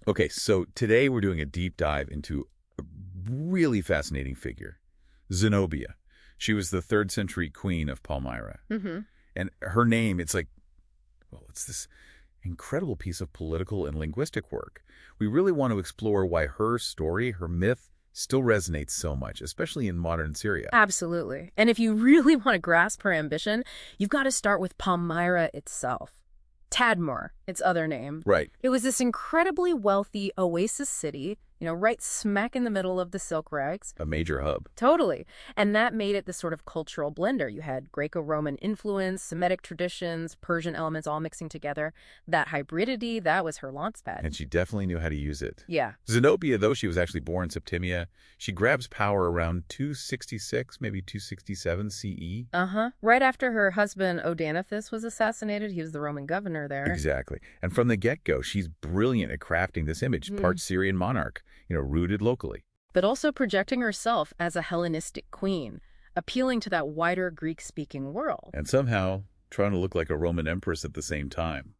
Okay, so today we're doing a deep dive into a really fascinating figure, Zenobia. She was the 3rd century queen of Palmyra. Hmm. And her name, it's like, well, it's this incredible piece of political and linguistic work. We really want to explore why her story, her myth, still resonates so much, especially in modern Syria. Absolutely. And if you really want to grasp her ambition, you've got to start with Palmyra itself. Tadmur, its other name. Right. It was this incredibly wealthy oasis city, right smack in the middle of the Silk Rags. A major hub. Totally. And that made it this sort of cultural blender. You had Greco-Roman influence, Semitic traditions, Persian elements all mixing together. That hybridity, that was her launchpad. And she definitely knew how to use it. Yeah. Zenobia, though she was actually born Septimia, she grabs power around 266, maybe 267 CE. Right after her husband Odaenathus was assassinated, he was the Roman governor there. Exactly. And from the get-go, she's brilliant at crafting this image, part Syrian monarch, rooted locally. But also projecting herself as a Hellenistic queen, appealing to that wider Greek-speaking world. And somehow trying to look like a Roman empress at the same time.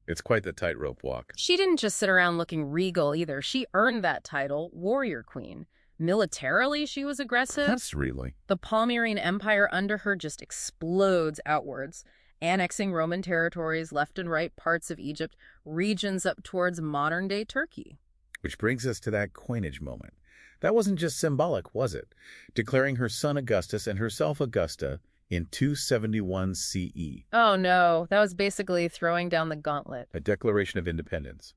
It's quite the tightrope walk. She didn't just sit around looking regal either. She earned that title, warrior queen. Militarily, she was aggressive. That's really. The Palmyrene Empire under her just explodes outwards, annexing Roman territories, left and right parts of Egypt, regions up towards modern-day Turkey. Which brings us to that coinage moment. That wasn't just symbolic, was it? Declaring her son Augustus and herself Augusta in 271 CE. Oh no, that was basically throwing down the gauntlet. A declaration of independence.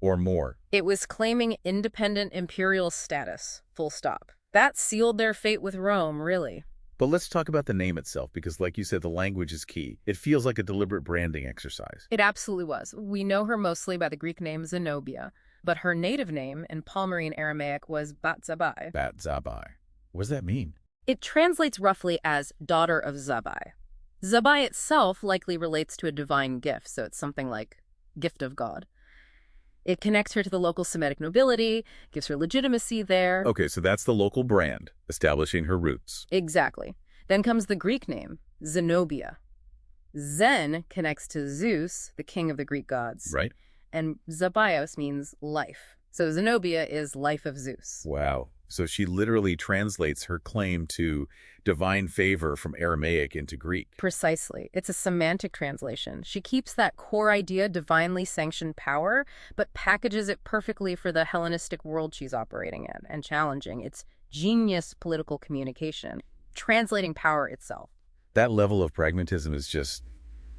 Or more. It was claiming independent imperial status, full stop. That sealed their fate with Rome, really. But let's talk about the name itself, because like you said, the language is key. It feels like a deliberate branding exercise. It absolutely was. We know her mostly by the Greek name Zenobia, but her native name in Palmyrene Aramaic was Bat-Zabai. Bat-Zabai. What does that mean? It translates roughly as daughter of Zabai. Zabai itself likely relates to a divine gift, so it's something like gift of God. It connects her to the local Semitic nobility, gives her legitimacy there. Okay, so that's the local brand, establishing her roots. Exactly. Then comes the Greek name, Zenobia. Zen connects to Zeus, the king of the Greek gods. Right. And Zabaios means life. So Zenobia is life of Zeus. Wow. So she literally translates her claim to divine favor from Aramaic into Greek. Precisely. It's a semantic translation. She keeps that core idea, divinely sanctioned power, but packages it perfectly for the Hellenistic world she's operating in and challenging. It's genius political communication, translating power itself. That level of pragmatism is just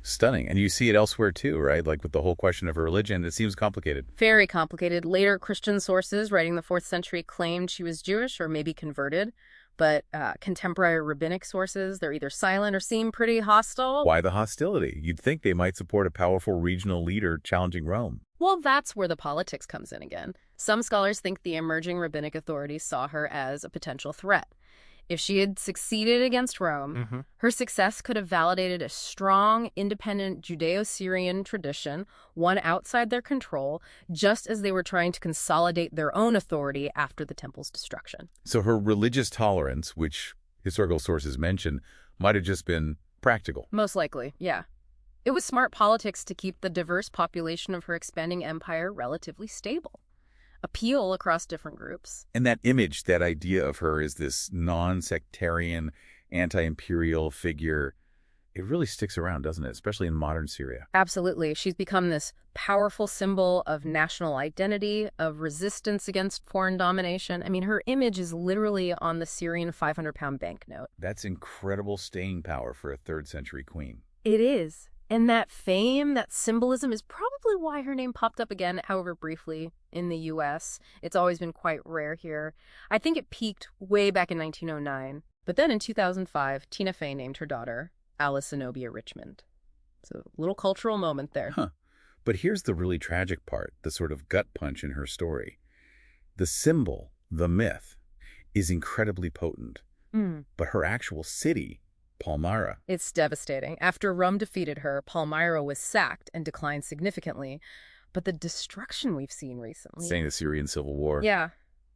stunning. And you see it elsewhere too, right? Like with the whole question of her religion, it seems complicated. Very complicated. Later Christian sources writing the 4th century claimed she was Jewish or maybe converted. But contemporary rabbinic sources, they're either silent or seem pretty hostile. Why the hostility? You'd think they might support a powerful regional leader challenging Rome. Well, that's where the politics comes in again. Some scholars think the emerging rabbinic authorities saw her as a potential threat. If she had succeeded against Rome, her success could have validated a strong, independent Judeo-Syrian tradition, one outside their control, just as they were trying to consolidate their own authority after the temple's destruction. So her religious tolerance, which historical sources mention, might have just been practical. Most likely, yeah. It was smart politics to keep the diverse population of her expanding empire relatively stable. Appeal across different groups. And that image, that idea of her as this non-sectarian, anti-imperial figure, it really sticks around, doesn't it? Especially in modern Syria. Absolutely. She's become this powerful symbol of national identity, of resistance against foreign domination. I mean, her image is literally on the Syrian 500-pound banknote. That's incredible staying power for a 3rd century queen. It is. And that fame, that symbolism is probably why her name popped up again, however briefly, in the U.S. It's always been quite rare here. I think it peaked way back in 1909. But then in 2005, Tina Fey named her daughter Alice Zenobia Richmond. It's a little cultural moment there. Huh. But here's the really tragic part, the sort of gut punch in her story. The symbol, the myth, is incredibly potent. But her actual city, Palmyra. It's devastating. After Rome defeated her, Palmyra was sacked and declined significantly. But the destruction we've seen recently... Saying the Syrian civil war. Yeah.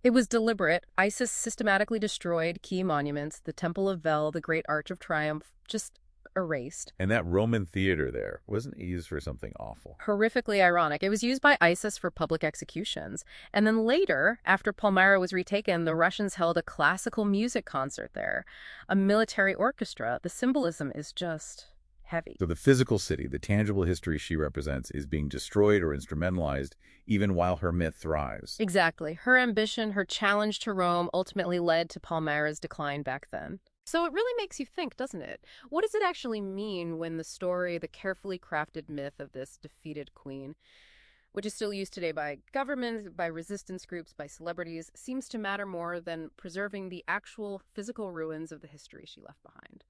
It was deliberate. ISIS systematically destroyed key monuments, the Temple of Vel, the Great Arch of Triumph, just erased. And that Roman theater there wasn't used for something awful. Horrifically ironic. It was used by ISIS for public executions. And then later, after Palmyra was retaken, the Russians held a classical music concert there, a military orchestra. The symbolism is just heavy. So the physical city, the tangible history she represents, is being destroyed or instrumentalized even while her myth thrives. Exactly. Her ambition, her challenge to Rome ultimately led to Palmyra's decline back then. So it really makes you think, doesn't it? What does it actually mean when the story, the carefully crafted myth of this defeated queen, which is still used today by governments, by resistance groups, by celebrities, seems to matter more than preserving the actual physical ruins of the history she left behind?